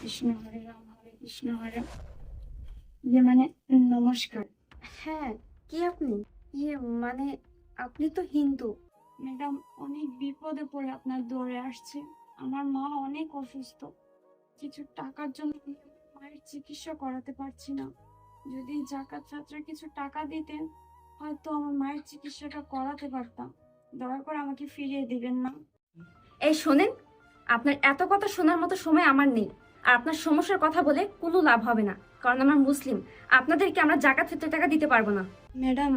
কৃষ্ণ হরে রাম হরে কৃষ্ণ হরে ইয়ে মানে নমস্কার। হ্যাঁ, কি আপনি? ইয়ে মানে আপনি তো হিন্দু। ম্যাডাম, অনেক বিপদে পড়ে আপনার দৌড়ে আসছে। আমার মা অনেক অসুস্থ, কিছু টাকার জন্য আমি মায়ের চিকিৎসা করাতে পারছি না। যদি জাকাত ছাত্র কিছু টাকা দিতেন, হয়তো আমার মায়ের চিকিৎসাটা করাতে পারতাম। দয়া করে আমাকে ফিরিয়ে দিবেন না। এই শোনেন, আপনার এত কথা শোনার মতো সময় আমার নেই। আর আপনার সমস্যার কথা বলে কোনো লাভ হবে না, কারণ আমরা মুসলিম। আপনাদেরকে আমরা জাকাত ফিতরের টাকা দিতে পারবো না। ম্যাডাম,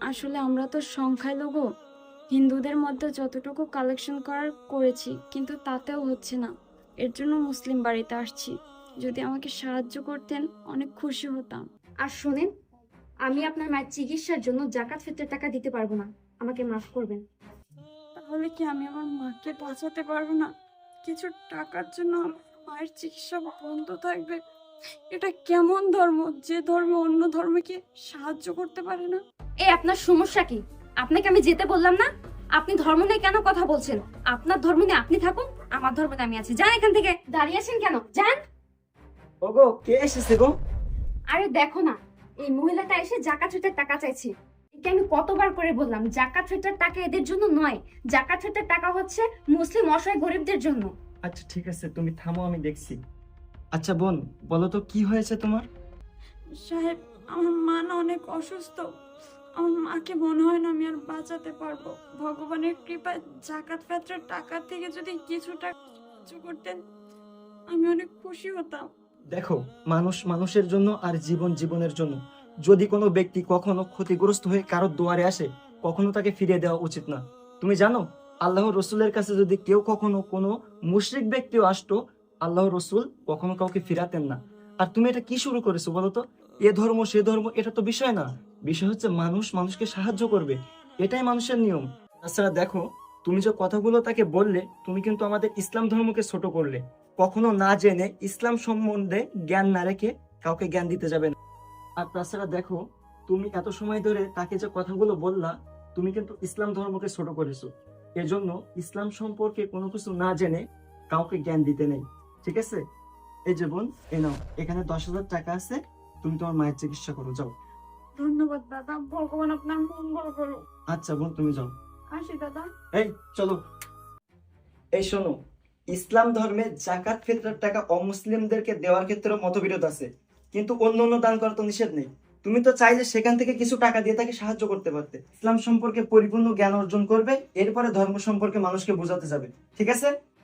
আসলে আমরা তো সংখ্যালঘু, হিন্দুদের মধ্যে যতটুকু কালেকশন করার করেছি, কিন্তু তাতেও হচ্ছে না। এর জন্য মুসলিম বাড়িতে আসছি। যদি আমাকে সাহায্য করতেন অনেক খুশি হতাম। আর শোনেন, আমি আপনার মায়ের চিকিৎসার জন্য জাকাত ফিতরের টাকা দিতে পারবো না। আমাকে মাফ করবেন। তাহলে কি আমি আমার মাকে বাঁচাতে পারবো না? কিছু টাকার জন্য আমার মায়ের চিকিৎসা বন্ধ থাকবে? এটা কেমন ধর্ম, যে ধর্ম অন্য ধর্মকে সাহায্য করতে পারে না? এই আপনার সমস্যা কি? আপনাকে আমি যেতে বললাম না? আপনি ধর্ম নিয়ে কেন কথা বলছেন? আপনার ধর্ম নিয়ে আপনি থাকুন, আমার ধর্ম নিয়ে আমি আছি। যান এখান থেকে। দাঁড়িয়ে আছেন কেন? যান। ওগো, কে এসেছে গো? আরে দেখো না, এই মহিলাটা এসে জাকাত ফিতরের টাকা চাইছে। একে আমি কতবার করে বললাম, জাকাত ফিতরের টাকা এদের জন্য নয়। জাকাত ফিতরের টাকা হচ্ছে মুসলিম অসহায় গরিবদের জন্য। আচ্ছা ঠিক আছে, তুমি থামো, আমি দেখছি। আচ্ছা বোন, বলো তো কি হয়েছে তোমার? সাহেব, আমার মা না অনেক অসুস্থ। আমার মাকে মনে হয় না আমি আর বাঁচাতে পারবো। ভগবানের কৃপায় জাকাত ফিতরের টাকা থেকে যদি কিছুটা সাহায্য করতেন, আমি অনেক খুশি হতাম। দেখো, মানুষ মানুষের জন্য আর জীবন জীবনের জন্য। যদি কোনো ব্যক্তি কখনো ক্ষতিগ্রস্ত হয়ে কারোর দুয়ারে আসে, কখনো তাকে ফিরিয়ে দেওয়া উচিত না। তুমি জানো, আল্লাহ রসুলের কাছে যদি কেউ কখনো কোনো মুশরিক ব্যক্তিও আসতো, আল্লাহ রসুল কখনো কাউকে ফিরাতেন না। আর তুমি এটা কি শুরু করেছো বলো তো? এ ধর্ম সে ধর্ম, এটা তো বিষয় না। বিষয় হচ্ছে মানুষ মানুষকে সাহায্য করবে, এটাই মানুষের নিয়ম। তাছাড়া দেখো, তুমি যে কথাগুলো তাকে বললে, তুমি কিন্তু আমাদের ইসলাম ধর্মকে ছোট করলে। কখনো না জেনে ইসলাম সম্বন্ধে জ্ঞান না রেখে কাউকে জ্ঞান দিতে যাবে না। আর তাছাড়া দেখো, তুমি এত সময় ধরে তাকে যে কথাগুলো বললা, তুমি কিন্তু ইসলাম ধর্মকে ছোট করেছো। এজন্য ইসলাম সম্পর্কে কোনো কিছু না জেনে কাউকে জ্ঞান দিতে নেই, ঠিক আছে? এই যে বোন, এ নাও, এখানে 10,000 টাকা আছে, তুমি তোমার মায়ের চিকিৎসা করো, যাও। ধন্যবাদ দাদা, ভগবান আপনার মঙ্গল করুক। আচ্ছা বোন, তুমি যাও। আসি দাদা। এই চলো। এই শোনো, ইসলাম ধর্মে জাকাত ফিতরার টাকা অমুসলিমদেরকে দেওয়ার ক্ষেত্রে মতবিরোধ আছে, কিন্তু অন্য অন্য দান করা তো নিষেধ নেই। তুমি তো চাইলে সেখান থেকে কিছু টাকা দিয়ে তাকে সাহায্য করতে পারতে। ইসলাম সম্পর্কে পরিপূর্ণ জ্ঞান অর্জন করবে, এরপরে ধর্ম সম্পর্কে মানুষকে বোঝাতে যাবে, ঠিক আছে?